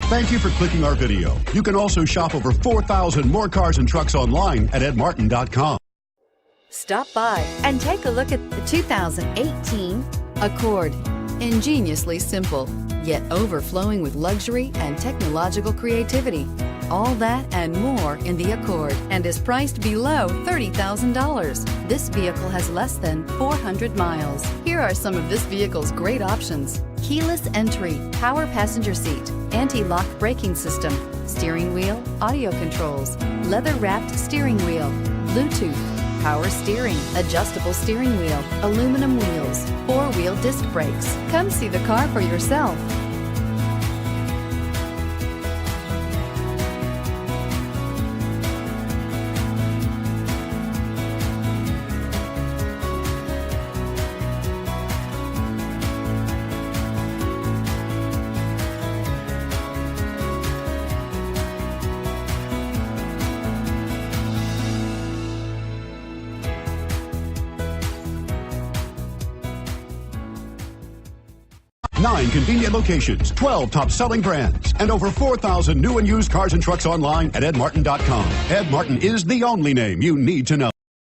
Thank you for clicking our video. You can also shop over 4,000 more cars and trucks online at edmartin.com. Stop by and take a look at the 2018 Accord. Ingeniously simple, yet overflowing with luxury and technological creativity. All that and more in the Accord, and is priced below $30,000. This vehicle has less than 400 miles. Here are some of this vehicle's great options: keyless entry, power passenger seat, anti-lock braking system, steering wheel audio controls, leather-wrapped steering wheel, Bluetooth, power steering, adjustable steering wheel, aluminum wheels, four-wheel disc brakes. Come see the car for yourself. Nine convenient locations, 12 top-selling brands, and over 4,000 new and used cars and trucks online at edmartin.com. Ed Martin is the only name you need to know.